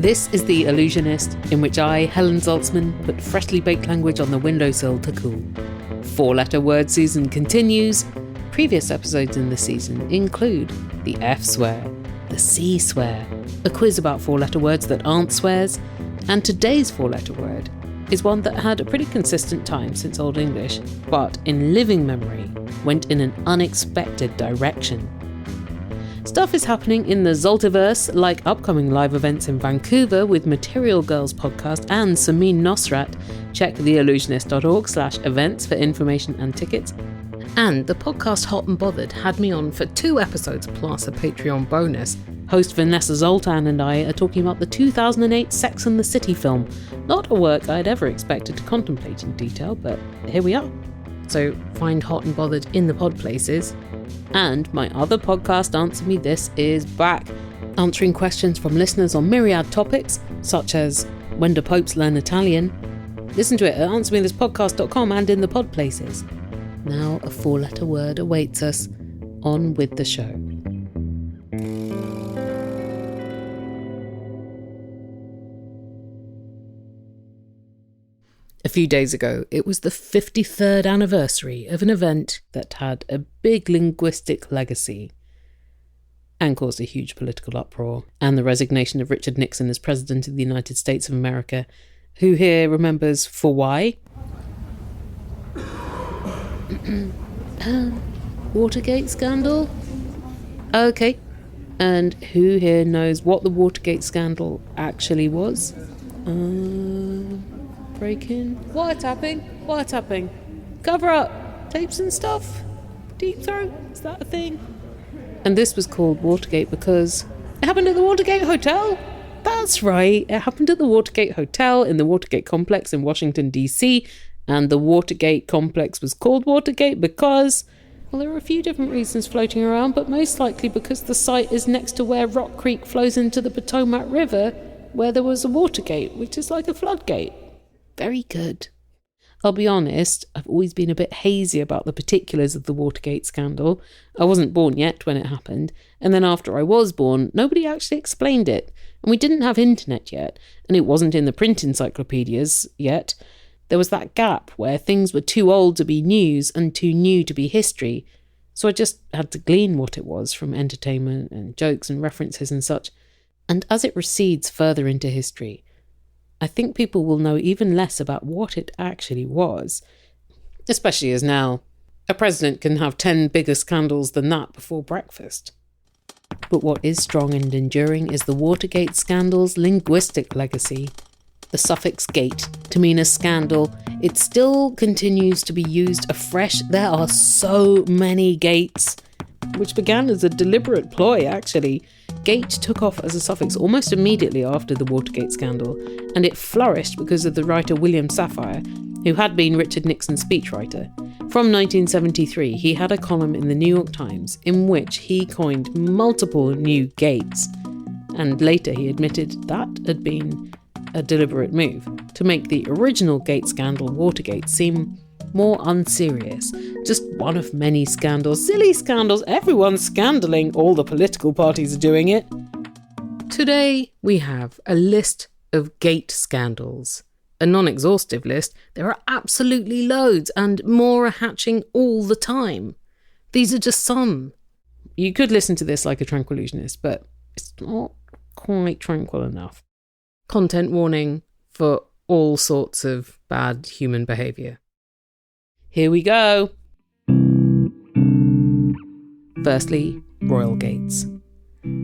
This is The Allusionist, in which I, Helen Zaltzman, put freshly baked language on the windowsill to cool. 4-letter word season continues. Previous episodes in the season include the F swear, the C swear, a quiz about 4-letter words that aren't swears, and today's 4-letter word is one that had a pretty consistent time since Old English, but in living memory went in an unexpected direction. Stuff is happening in the Zoltiverse, like upcoming live events in Vancouver with Material Girls podcast and Samin Nosrat. Check theallusionist.org/events for information and tickets. And the podcast Hot and Bothered had me on for 2 episodes plus a Patreon bonus. Host Vanessa Zoltan and I are talking about the 2008 Sex and the City film. Not a work I'd ever expected to contemplate in detail, but here we are. So find Hot and Bothered in the pod places. And my other podcast, Answer Me This, is back, answering questions from listeners on myriad topics, such as when do popes learn Italian? Listen to it at answermethispodcast.com and in the pod places. Now a 4-letter word awaits us. On with the show. A few days ago, it was the 53rd anniversary of an event that had a big linguistic legacy and caused a huge political uproar, and the resignation of Richard Nixon as President of the United States of America. Who here remembers for why? Watergate scandal? Okay. And who here knows what the Watergate scandal actually was? Break-in? Wiretapping? Cover up? Tapes and stuff? Deep throat? Is that a thing? And this was called Watergate because it happened at the Watergate Hotel. That's right, it happened at the Watergate Hotel in the Watergate complex in Washington, D.C., and the Watergate complex was called Watergate because, well, there are a few different reasons floating around, but most likely because the site is next to where Rock Creek flows into the Potomac River, where there was a Watergate, which is like a floodgate. Very good. I'll be honest, I've always been a bit hazy about the particulars of the Watergate scandal. I wasn't born yet when it happened, and then after I was born, nobody actually explained it. And we didn't have internet yet, and it wasn't in the print encyclopedias yet. There was that gap where things were too old to be news and too new to be history. So I just had to glean what it was from entertainment and jokes and references and such. And as it recedes further into history, I think people will know even less about what it actually was, especially as now a president can have 10 bigger scandals than that before breakfast. But what is strong and enduring is the Watergate scandal's linguistic legacy. The suffix gate to mean a scandal, it still continues to be used afresh. There are so many gates, which began as a deliberate ploy, actually. Gate took off as a suffix almost immediately after the Watergate scandal, and it flourished because of the writer William Safire, who had been Richard Nixon's speechwriter. From 1973, he had a column in the New York Times in which he coined multiple new gates, and later he admitted that had been a deliberate move to make the original Gate scandal, Watergate, seem more unserious. Just one of many scandals. Silly scandals. Everyone's scandaling. All the political parties are doing it. Today we have a list of Gate scandals. A non-exhaustive list. There are absolutely loads, and more are hatching all the time. These are just some. You could listen to this like a tranquillusionist, but it's not quite tranquil enough. Content warning for all sorts of bad human behaviour. Here we go. Firstly, Royal Gates.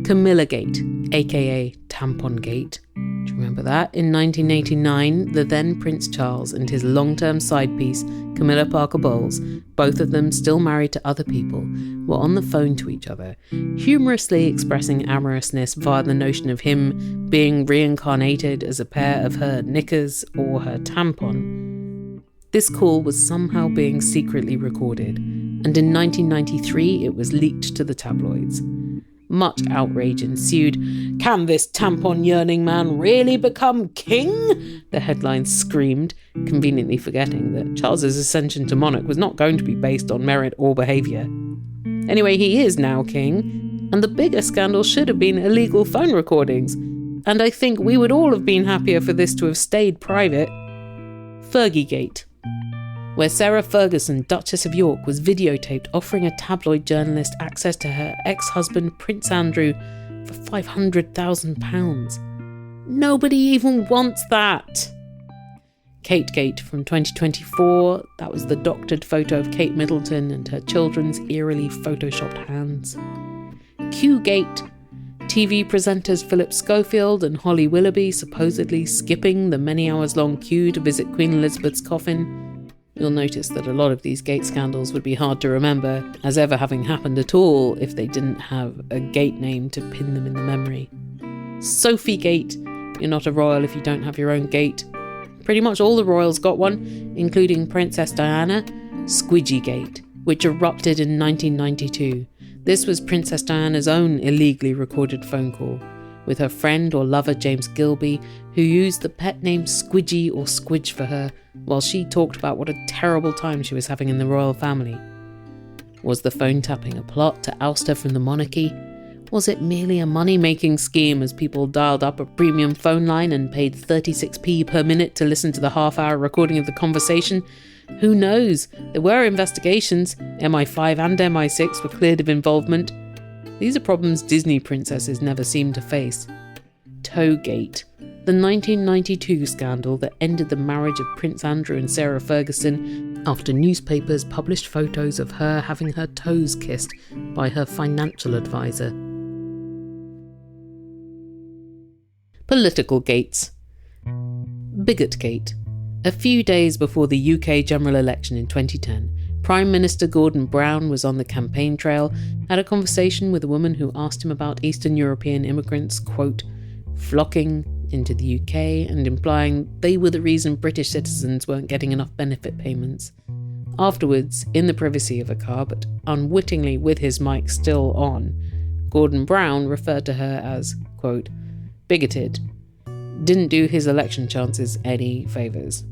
Camilla Gate, aka Tampon Gate. Do you remember that? In 1989, the then Prince Charles and his long-term side piece, Camilla Parker Bowles, both of them still married to other people, were on the phone to each other, humorously expressing amorousness via the notion of him being reincarnated as a pair of her knickers or her tampon. This call was somehow being secretly recorded, and in 1993 it was leaked to the tabloids. Much outrage ensued. "Can this tampon-yearning man really become king?" the headlines screamed, conveniently forgetting that Charles's ascension to monarch was not going to be based on merit or behaviour. Anyway, he is now king, and the bigger scandal should have been illegal phone recordings. and I think we would all have been happier for this to have stayed private. Fergiegate, where Sarah Ferguson, Duchess of York, was videotaped offering a tabloid journalist access to her ex-husband Prince Andrew for £500,000. Nobody even wants that. Kategate from 2024, that was the doctored photo of Kate Middleton and her children's eerily photoshopped hands. Qgate, TV presenters Philip Schofield and Holly Willoughby supposedly skipping the many hours long queue to visit Queen Elizabeth's coffin. You'll notice that a lot of these gate scandals would be hard to remember as ever having happened at all if they didn't have a gate name to pin them in the memory. Sophiegate, you're not a royal if you don't have your own gate. Pretty much all the royals got one, including Princess Diana. Squidgygate, which erupted in 1992. This was Princess Diana's own illegally recorded phone call with her friend or lover James Gilby, who used the pet name Squidgy or Squidge for her while she talked about what a terrible time she was having in the royal family. Was the phone tapping a plot to oust her from the monarchy? Was it merely a money-making scheme as people dialed up a premium phone line and paid 36p per minute to listen to the half-hour recording of the conversation? Who knows? There were investigations. MI5 and MI6 were cleared of involvement. These are problems Disney princesses never seem to face. Toegate, the 1992 scandal that ended the marriage of Prince Andrew and Sarah Ferguson after newspapers published photos of her having her toes kissed by her financial advisor. Political gates. Bigotgate. A few days before the UK general election in 2010, Prime Minister Gordon Brown was on the campaign trail, had a conversation with a woman who asked him about Eastern European immigrants, quote, flocking into the UK and implying they were the reason British citizens weren't getting enough benefit payments. Afterwards, in the privacy of a car, but unwittingly with his mic still on, Gordon Brown referred to her as, quote, bigoted. Didn't do his election chances any favours.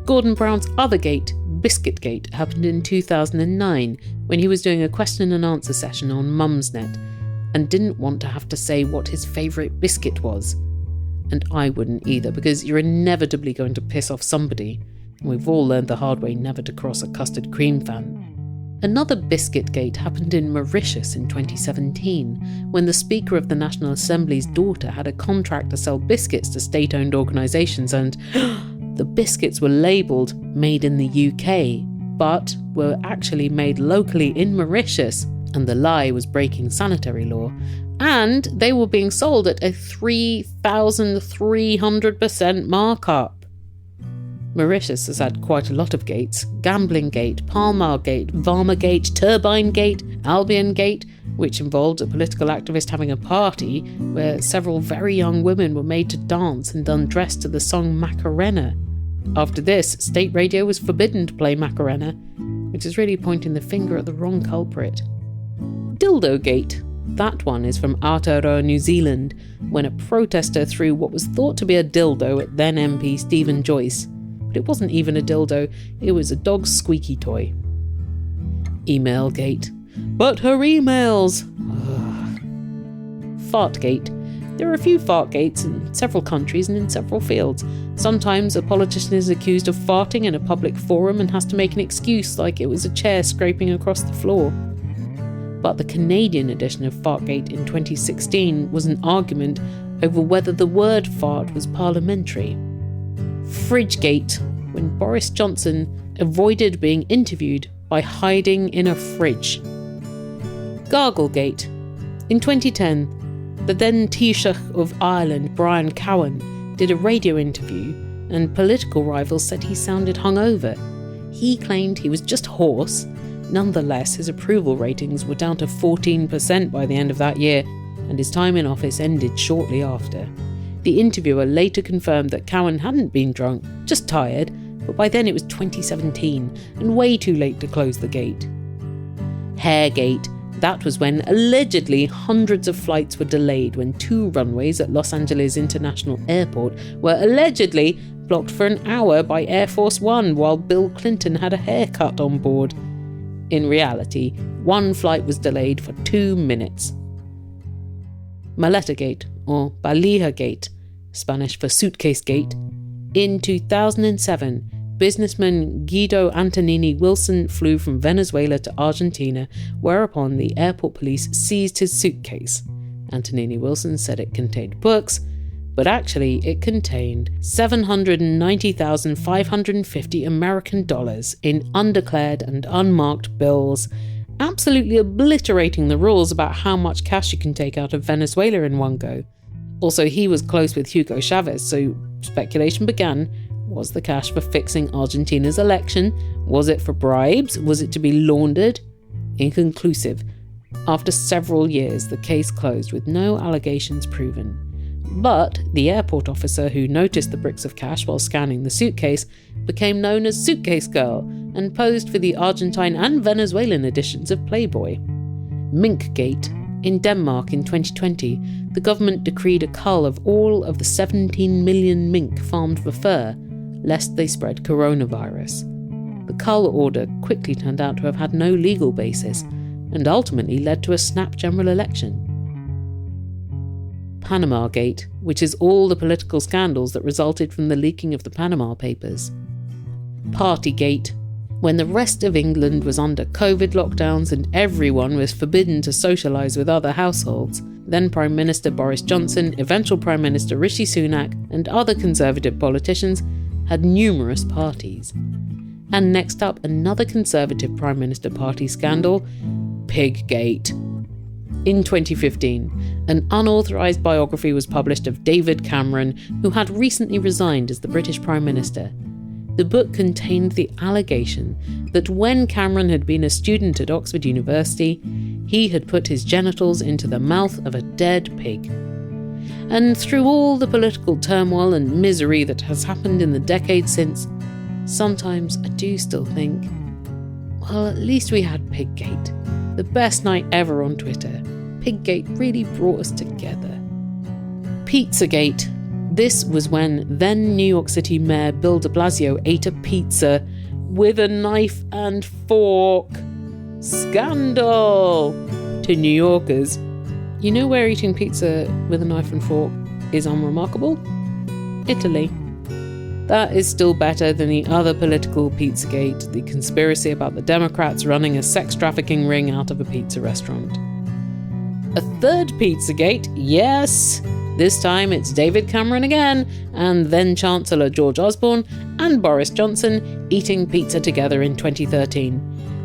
Gordon Brown's other gate, Biscuitgate, happened in 2009 when he was doing a question and answer session on Mumsnet and didn't want to have to say what his favourite biscuit was. And I wouldn't either, because you're inevitably going to piss off somebody. And we've all learned the hard way never to cross a custard cream fan. Another Biscuitgate happened in Mauritius in 2017, when the Speaker of the National Assembly's daughter had a contract to sell biscuits to state-owned organisations, and the biscuits were labelled made in the UK, but were actually made locally in Mauritius, and the lie was breaking sanitary law. And they were being sold at a 3,300% markup. Mauritius has had quite a lot of gates: Gambling Gate, Palmar Gate, Varma Gate, Turbine Gate, Albion Gate, which involved a political activist having a party where several very young women were made to dance and undress to the song Macarena. After this, state radio was forbidden to play Macarena, which is really pointing the finger at the wrong culprit. Dildo Gate. That one is from Aotearoa, New Zealand, when a protester threw what was thought to be a dildo at then MP Stephen Joyce. But it wasn't even a dildo, it was a dog's squeaky toy. Email Gate. But her emails! Fartgate. There are a few fartgates in several countries and in several fields. Sometimes a politician is accused of farting in a public forum and has to make an excuse like it was a chair scraping across the floor. But the Canadian edition of Fartgate in 2016 was an argument over whether the word fart was parliamentary. Fridgegate, when Boris Johnson avoided being interviewed by hiding in a fridge. Garglegate. In 2010, the then Taoiseach of Ireland, Brian Cowan, did a radio interview and political rivals said he sounded hungover. He claimed he was just hoarse. Nonetheless, his approval ratings were down to 14% by the end of that year, and his time in office ended shortly after. The interviewer later confirmed that Cowan hadn't been drunk, just tired, but by then it was 2017, and way too late to close the gate. Hairgate. That was when allegedly hundreds of flights were delayed when 2 runways at Los Angeles International Airport were allegedly blocked for an hour by Air Force One while Bill Clinton had a haircut on board. In reality, 1 flight was delayed for 2 minutes. Malletagate, or Valija Gate, Spanish for suitcase gate. In 2007, businessman Guido Antonini Wilson flew from Venezuela to Argentina, whereupon the airport police seized his suitcase. Antonini Wilson said it contained books, but actually it contained $790,550 American in undeclared and unmarked bills, absolutely obliterating the rules about how much cash you can take out of Venezuela in one go. Also, he was close with Hugo Chavez, so speculation began. Was the cash for fixing Argentina's election? Was it for bribes? Was it to be laundered? Inconclusive. After several years, the case closed with no allegations proven. But the airport officer who noticed the bricks of cash while scanning the suitcase became known as Suitcase Girl and posed for the Argentine and Venezuelan editions of Playboy. Minkgate. In Denmark in 2020, the government decreed a cull of all of the 17 million mink farmed for fur, lest they spread coronavirus. The cull order quickly turned out to have had no legal basis, and ultimately led to a snap general election. Panama Gate, which is all the political scandals that resulted from the leaking of the Panama Papers. Partygate, when the rest of England was under COVID lockdowns and everyone was forbidden to socialise with other households, then Prime Minister Boris Johnson, eventual Prime Minister Rishi Sunak, and other Conservative politicians had numerous parties. And next up, another Conservative Prime Minister party scandal, Piggate. In 2015, an unauthorised biography was published of David Cameron, who had recently resigned as the British Prime Minister. The book contained the allegation that when Cameron had been a student at Oxford University, he had put his genitals into the mouth of a dead pig. And through all the political turmoil and misery that has happened in the decades since, sometimes I do still think, well, at least we had Piggate. The best night ever on Twitter. Piggate really brought us together. Pizzagate. This was when then New York City Mayor Bill de Blasio ate a pizza with a knife and fork. Scandal! To New Yorkers, you know where eating pizza with a knife and fork is unremarkable? Italy. That is still better than the other political Pizzagate, the conspiracy about the Democrats running a sex trafficking ring out of a pizza restaurant. A third Pizzagate, yes! This time it's David Cameron again, and then Chancellor George Osborne and Boris Johnson eating pizza together in 2013.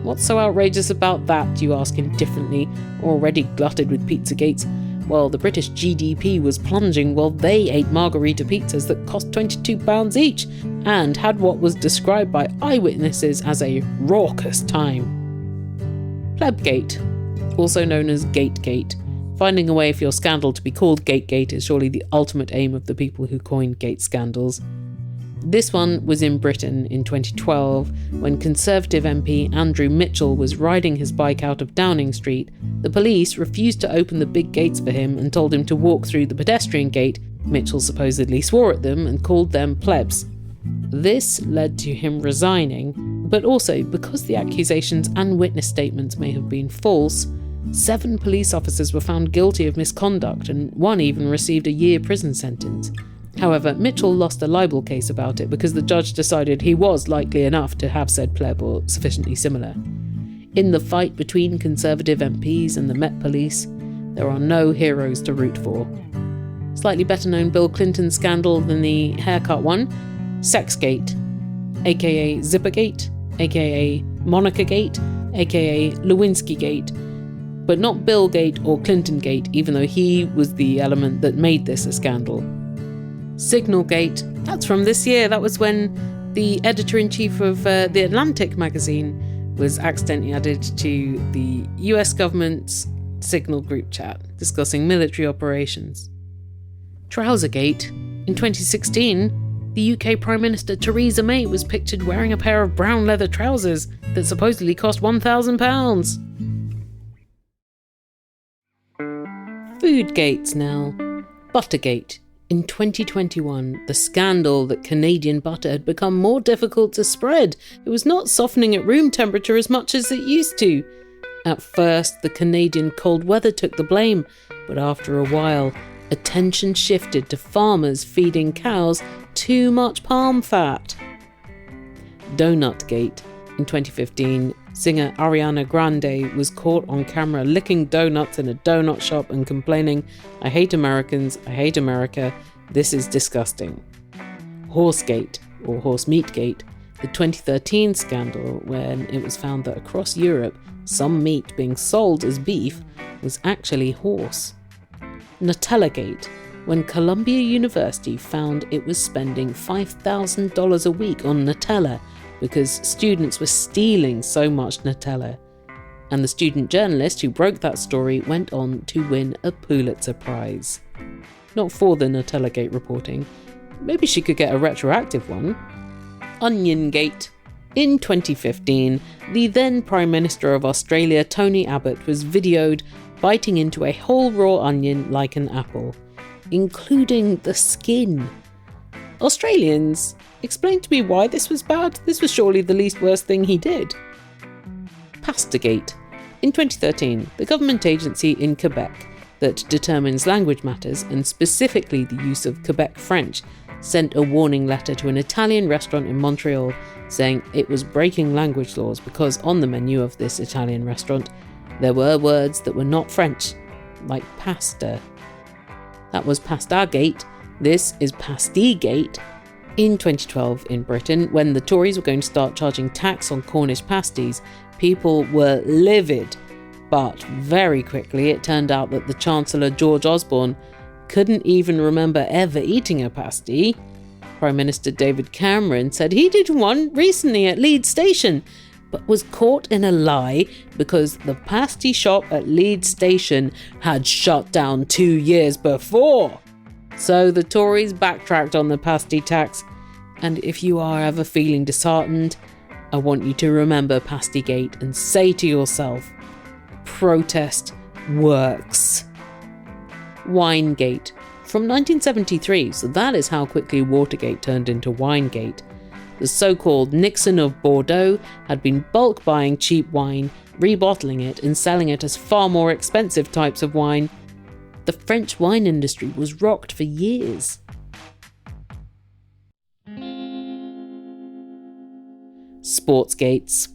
What's so outrageous about that, you ask indifferently, already glutted with Pizzagates? Well, the British GDP was plunging while they ate margarita pizzas that cost £22 each, and had what was described by eyewitnesses as a raucous time. Plebgate, also known as Gategate. Finding a way for your scandal to be called Gategate is surely the ultimate aim of the people who coined gate scandals. This one was in Britain in 2012, when Conservative MP Andrew Mitchell was riding his bike out of Downing Street. The police refused to open the big gates for him and told him to walk through the pedestrian gate. Mitchell supposedly swore at them and called them plebs. This led to him resigning, but also because the accusations and witness statements may have been false, 7 police officers were found guilty of misconduct and one even received a year prison sentence. However, Mitchell lost a libel case about it because the judge decided he was likely enough to have said pleb or sufficiently similar. In the fight between Conservative MPs and the Met Police, there are no heroes to root for. Slightly better known Bill Clinton scandal than the haircut one, Sexgate, aka Zippergate, aka Monica-gate, aka Lewinsky-gate, but not Bill-gate or Clinton-gate, even though he was the element that made this a scandal. Signalgate, that's from this year. That was when the editor-in-chief of The Atlantic magazine was accidentally added to the US government's Signal group chat discussing military operations. Trousergate, in 2016, the UK Prime Minister Theresa May was pictured wearing a pair of brown leather trousers that supposedly cost £1,000. Food gates now. Buttergate. In 2021, the scandal that Canadian butter had become more difficult to spread. It was not softening at room temperature as much as it used to. At first, the Canadian cold weather took the blame, but after a while, attention shifted to farmers feeding cows too much palm fat. Donutgate. In 2015, singer Ariana Grande was caught on camera licking donuts in a donut shop and complaining, "I hate Americans, I hate America, this is disgusting." Horsegate, or Horsemeatgate, the 2013 scandal when it was found that across Europe, some meat being sold as beef was actually horse. Nutellagate, when Columbia University found it was spending $5,000 a week on Nutella because students were stealing so much Nutella. And the student journalist who broke that story went on to win a Pulitzer Prize. Not for the Nutellagate reporting. Maybe she could get a retroactive one. Oniongate. In 2015, the then Prime Minister of Australia, Tony Abbott, was videoed biting into a whole raw onion like an apple, including the skin. Australians, explain to me why this was bad. This was surely the least worst thing he did. Pastagate. In 2013, the government agency in Quebec that determines language matters, and specifically the use of Quebec French, sent a warning letter to an Italian restaurant in Montreal saying it was breaking language laws because on the menu of this Italian restaurant there were words that were not French, like pasta. That was Pastagate. This is Pastigate. In 2012 in Britain, when the Tories were going to start charging tax on Cornish pasties, people were livid. But very quickly it turned out that the Chancellor George Osborne couldn't even remember ever eating a pasty. Prime Minister David Cameron said he did one recently at Leeds Station, but was caught in a lie because the pasty shop at Leeds Station had shut down 2 years before. So the Tories backtracked on the pasty tax, and if you are ever feeling disheartened, I want you to remember Pastygate and say to yourself, protest works. Winegate. From 1973, so that is how quickly Watergate turned into Winegate. The so-called Nixon of Bordeaux had been bulk buying cheap wine, rebottling it and selling it as far more expensive types of wine. The French wine industry was rocked for years. Sportsgates.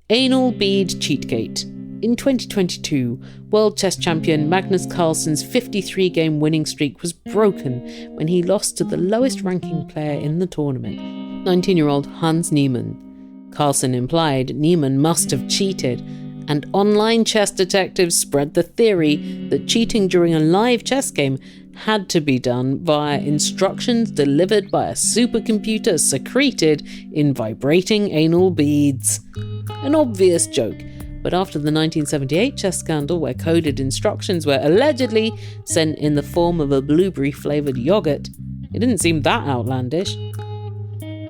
Anal bead cheatgate. In 2022, world chess champion Magnus Carlsen's 53-game winning streak was broken when he lost to the lowest-ranking player in the tournament, 19-year-old Hans Niemann. Carlsen implied Niemann must have cheated, and online chess detectives spread the theory that cheating during a live chess game had to be done via instructions delivered by a supercomputer secreted in vibrating anal beads. An obvious joke. But after the 1978 chess scandal, where coded instructions were allegedly sent in the form of a blueberry-flavoured yoghurt, it didn't seem that outlandish.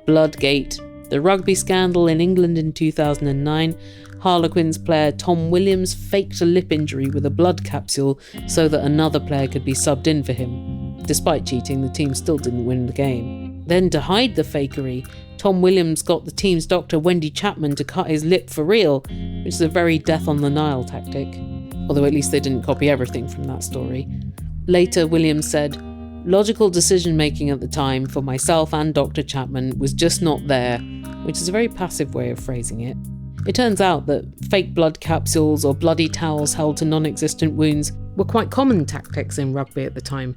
Bloodgate. The rugby scandal in England in 2009, Harlequins player Tom Williams faked a lip injury with a blood capsule so that another player could be subbed in for him. Despite cheating, the team still didn't win the game. Then, to hide the fakery, Tom Williams got the team's doctor Wendy Chapman to cut his lip for real, which is a very death on the Nile tactic. Although at least they didn't copy everything from that story. Later, Williams said, "Logical decision-making at the time for myself and Dr. Chapman was just not there," which is a very passive way of phrasing it. It turns out that fake blood capsules or bloody towels held to non-existent wounds were quite common tactics in rugby at the time.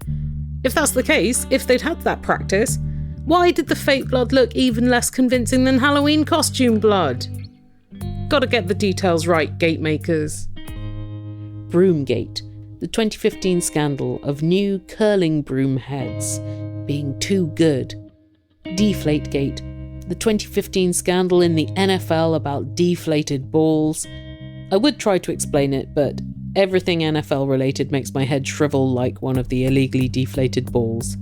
If that's the case, if they'd had that practice, why did the fake blood look even less convincing than Halloween costume blood? Gotta get the details right, gate makers. Broomgate, the 2015 scandal of new curling broom heads being too good. Deflategate, the 2015 scandal in the NFL about deflated balls. I would try to explain it, but everything NFL related makes my head shrivel like one of the illegally deflated balls.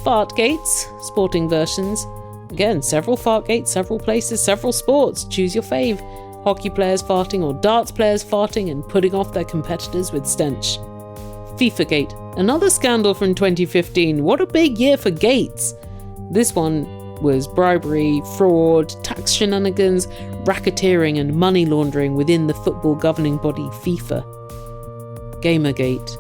Fartgates, sporting versions. Again, several fartgates, several places, several sports. Choose your fave. Hockey players farting or darts players farting and putting off their competitors with stench. FIFAgate, another scandal from 2015. What a big year for gates. This one was bribery, fraud, tax shenanigans, racketeering and money laundering within the football governing body FIFA. Gamergate.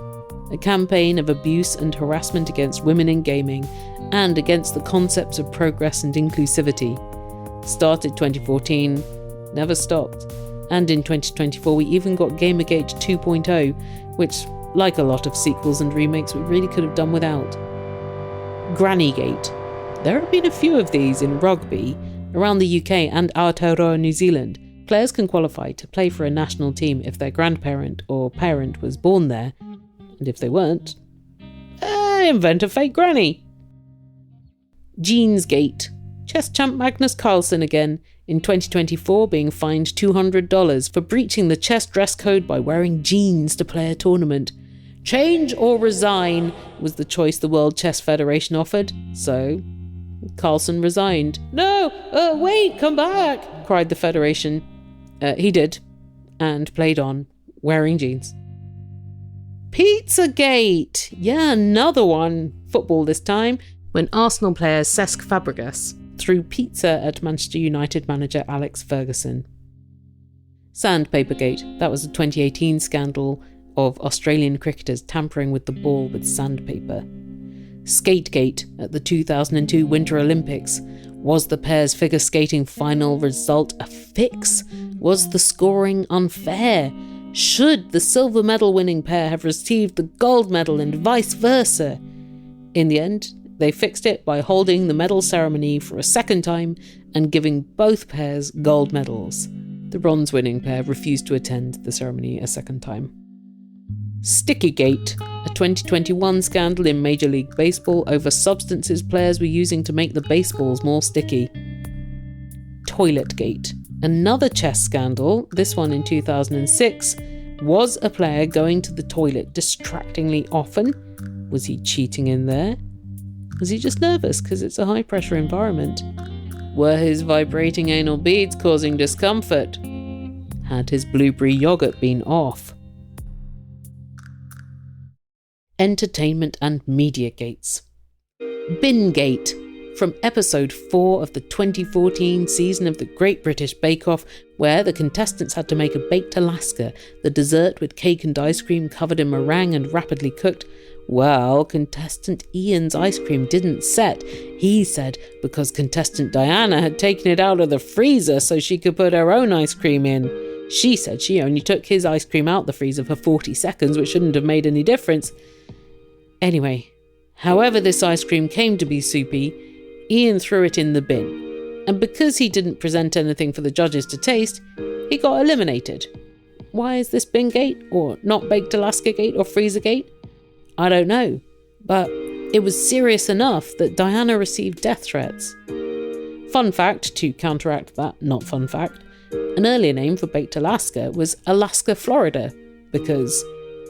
a campaign of abuse and harassment against women in gaming and against the concepts of progress and inclusivity. Started 2014, never stopped. And in 2024 we even got Gamergate 2.0, which, like a lot of sequels and remakes, we really could have done without. Grannygate. There have been a few of these in rugby around the UK and Aotearoa, New Zealand. Players can qualify to play for a national team if their grandparent or parent was born there, and if they weren't, invent a fake granny. Jeansgate. Chess champ Magnus Carlsen again, in 2024 being fined $200 for breaching the chess dress code by wearing jeans to play a tournament. Change or resign was the choice the World Chess Federation offered, so Carlsen resigned. No, wait, come back, cried the Federation. He did, and played on, wearing jeans. Pizzagate! Yeah, another one. Football this time, when Arsenal player Cesc Fabregas threw pizza at Manchester United manager Alex Ferguson. Sandpapergate. That was a 2018 scandal of Australian cricketers tampering with the ball with sandpaper. Skategate. At the 2002 Winter Olympics. Was the pair's figure skating final result a fix? Was the scoring unfair? Should the silver medal winning pair have received the gold medal and vice versa? In the end, they fixed it by holding the medal ceremony for a second time and giving both pairs gold medals. The bronze winning pair refused to attend the ceremony a second time. Stickygate, a 2021 scandal in Major League Baseball over substances players were using to make the baseballs more sticky. Toiletgate, another chess scandal, this one in 2006. Was a player going to the toilet distractingly often? Was he cheating in there? Was he just nervous because it's a high-pressure environment? Were his vibrating anal beads causing discomfort? Had his blueberry yogurt been off? Entertainment and media gates. Bingate. From episode 4 of the 2014 season of the Great British Bake Off, where the contestants had to make a baked Alaska, the dessert with cake and ice cream covered in meringue and rapidly cooked. Well, contestant Ian's ice cream didn't set, he said, because contestant Diana had taken it out of the freezer so she could put her own ice cream in. She said she only took his ice cream out the freezer for 40 seconds, which shouldn't have made any difference. Anyway, however this ice cream came to be soupy, Ian threw it in the bin, and because he didn't present anything for the judges to taste, he got eliminated. Why is this Bingate, or not Baked Alaska Gate or Freezer Gate? I don't know, but it was serious enough that Diana received death threats. Fun fact, to counteract that not fun fact, an earlier name for Baked Alaska was Alaska Florida, because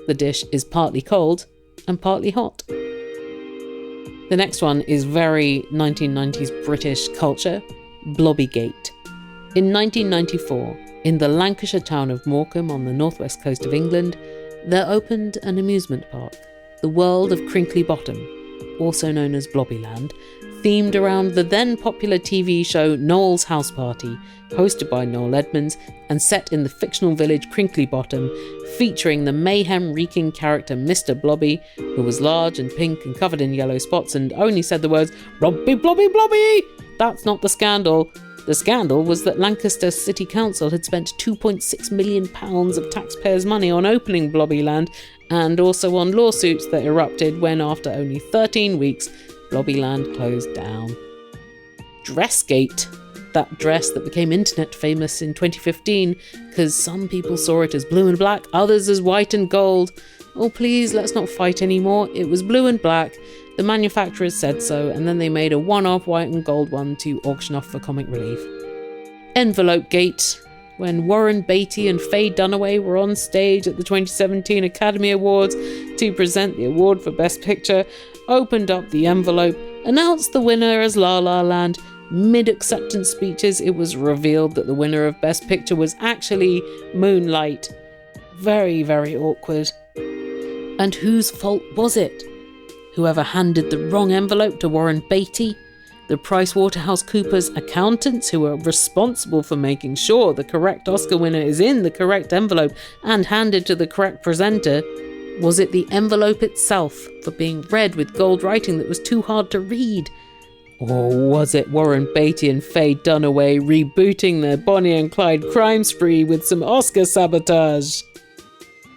the dish is partly cold and partly hot. The next one is very 1990s British culture, Blobbygate. In 1994, in the Lancashire town of Morecambe on the northwest coast of England, there opened an amusement park, the World of Crinkly Bottom, also known as Blobbyland, themed around the then popular TV show Noel's House Party, hosted by Noel Edmonds and set in the fictional village Crinkly Bottom, featuring the mayhem-wreaking character Mr. Blobby, who was large and pink and covered in yellow spots and only said the words, "Blobby, Blobby, Blobby!" That's not the scandal. The scandal was that Lancaster City Council had spent £2.6 million of taxpayers' money on opening Blobbyland and also on lawsuits that erupted when, after only 13 weeks, Blobbyland closed down. Dressgate. That dress that became internet famous in 2015 because some people saw it as blue and black, others as white and gold. Oh please, let's not fight anymore. It was blue and black. The manufacturers said so, and then they made a one-off white and gold one to auction off for comic relief. Envelope Gate. When Warren Beatty and Faye Dunaway were on stage at the 2017 Academy Awards to present the award for Best Picture, opened up the envelope, announced the winner as La La Land. Mid-acceptance speeches, it was revealed that the winner of Best Picture was actually Moonlight. Very, very awkward. And whose fault was it? Whoever handed the wrong envelope to Warren Beatty? The PricewaterhouseCoopers accountants who are responsible for making sure the correct Oscar winner is in the correct envelope and handed to the correct presenter? Was it the envelope itself for being red with gold writing that was too hard to read? Or was it Warren Beatty and Faye Dunaway rebooting their Bonnie and Clyde crime spree with some Oscar sabotage?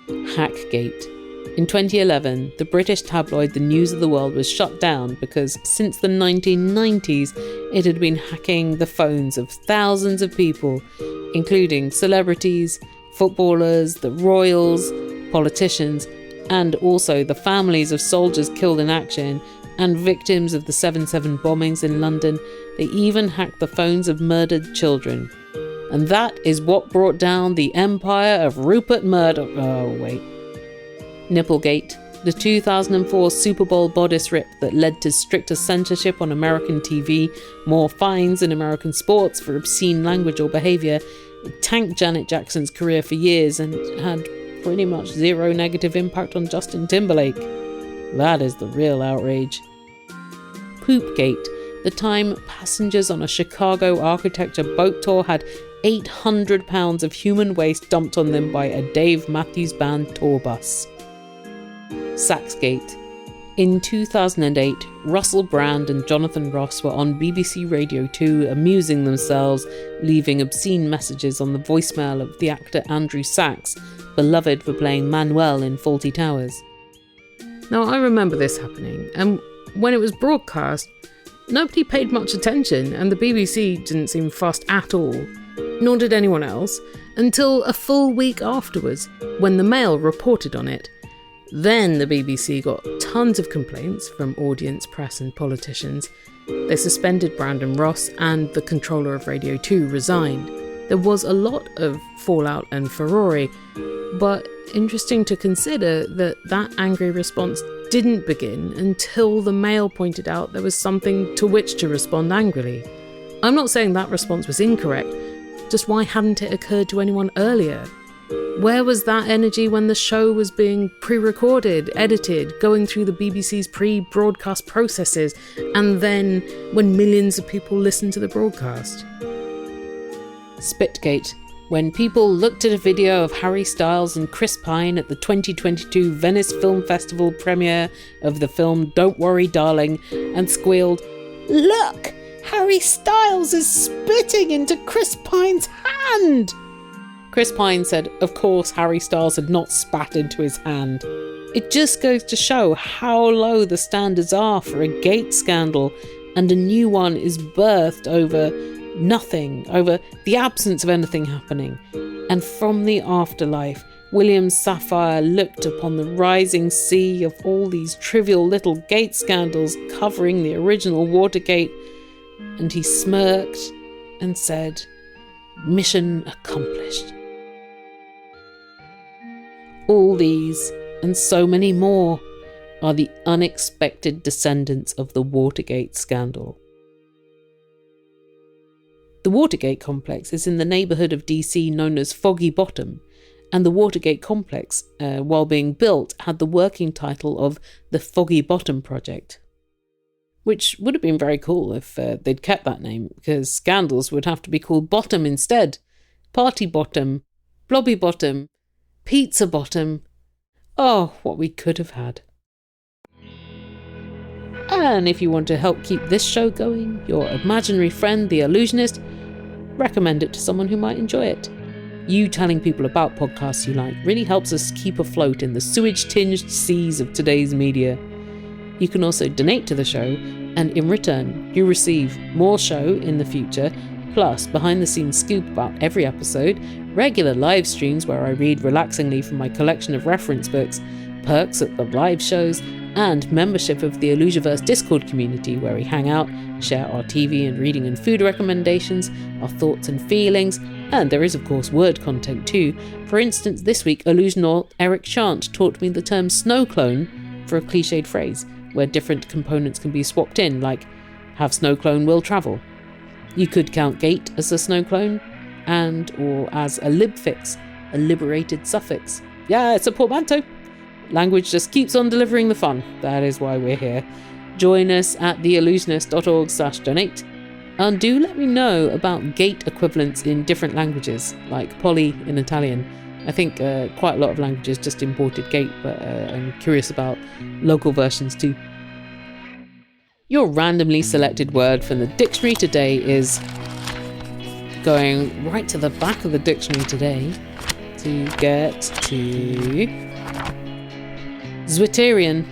Hackgate. In 2011, the British tabloid The News of the World was shut down because since the 1990s, it had been hacking the phones of thousands of people, including celebrities, footballers, the royals, politicians, and also the families of soldiers killed in action and victims of the 7/7 bombings in London. They even hacked the phones of murdered children. And that is what brought down the empire of Rupert Murdoch. Oh, wait. Nipplegate, the 2004 Super Bowl bodice rip that led to stricter censorship on American TV, more fines in American sports for obscene language or behaviour. It tanked Janet Jackson's career for years and had pretty much zero negative impact on Justin Timberlake. That is the real outrage. Poopgate, the time passengers on a Chicago architecture boat tour had 800 pounds of human waste dumped on them by a Dave Matthews Band tour bus. Saxgate. In 2008, Russell Brand and Jonathan Ross were on BBC Radio 2 amusing themselves, leaving obscene messages on the voicemail of the actor Andrew Sachs, beloved for playing Manuel in Fawlty Towers. Now, I remember this happening, and when it was broadcast, nobody paid much attention, and the BBC didn't seem fussed at all, nor did anyone else, until a full week afterwards, when the Mail reported on it. Then the BBC got tons of complaints from audience, press and politicians. They suspended Brandon Ross, and the controller of Radio 2 resigned. There was a lot of fallout and furore, but interesting to consider that angry response didn't begin until the Mail pointed out there was something to which to respond angrily. I'm not saying that response was incorrect, just why hadn't it occurred to anyone earlier? Where was that energy when the show was being pre-recorded, edited, going through the BBC's pre-broadcast processes, and then when millions of people listened to the broadcast? Spitgate. When people looked at a video of Harry Styles and Chris Pine at the 2022 Venice Film Festival premiere of the film Don't Worry Darling and squealed, "Look! Harry Styles is spitting into Chris Pine's hand!" Chris Pine said, of course, Harry Styles had not spat into his hand. It just goes to show how low the standards are for a gate scandal, and a new one is birthed over nothing, over the absence of anything happening. And from the afterlife, William Safire looked upon the rising sea of all these trivial little gate scandals covering the original Watergate, and he smirked and said, "Mission accomplished." All these, and so many more, are the unexpected descendants of the Watergate scandal. The Watergate complex is in the neighbourhood of DC known as Foggy Bottom, and the Watergate complex, while being built, had the working title of the Foggy Bottom Project, which would have been very cool if they'd kept that name, because scandals would have to be called Bottom instead. Party Bottom, Blobby Bottom, Pizza Bottom. Oh, what we could have had. And if you want to help keep this show going, your imaginary friend, the Allusionist, recommend it to someone who might enjoy it. You telling people about podcasts you like really helps us keep afloat in the sewage-tinged seas of today's media. You can also donate to the show, and in return, you receive more show in the future, plus behind-the-scenes scoop about every episode, regular live streams where I read relaxingly from my collection of reference books, perks at the live shows, and membership of the Illusiverse Discord community where we hang out, share our TV and reading and food recommendations, our thoughts and feelings, and there is of course word content too. For instance, this week Illusionaut Eric Chant taught me the term snow clone for a cliched phrase, where different components can be swapped in, like have snow clone will travel. You could count gate as a snow clone, and or as a libfix, a liberated suffix. Yeah, it's a portmanteau. Language just keeps on delivering the fun. That is why we're here. Join us at theillusionist.org/donate. And do let me know about gate equivalents in different languages, like poly in Italian. I think quite a lot of languages just imported gate, but I'm curious about local versions too. Your randomly selected word from the dictionary today is, going right to the back of the dictionary today to get to Zwitterian.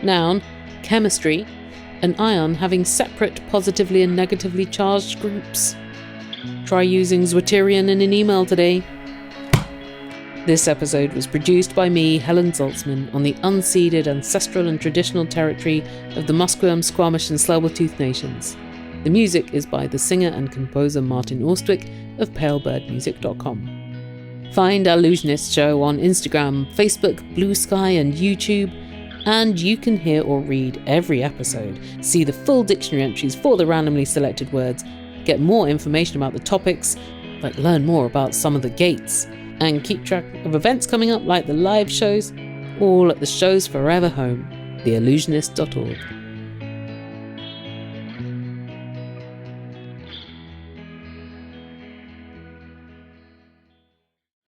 Noun, chemistry, an ion having separate positively and negatively charged groups. Try using Zwitterian in an email today. This episode was produced by me, Helen Zaltzman, on the unceded ancestral and traditional territory of the Musqueam, Squamish and Tsleil-Waututh nations. The music is by the singer and composer Martin Austwick of palebirdmusic.com. Find Allusionist Show on Instagram, Facebook, Blue Sky and YouTube, and you can hear or read every episode, see the full dictionary entries for the randomly selected words, get more information about the topics, like learn more about some of the gates, and keep track of events coming up like the live shows, all at the show's forever home, theallusionist.org.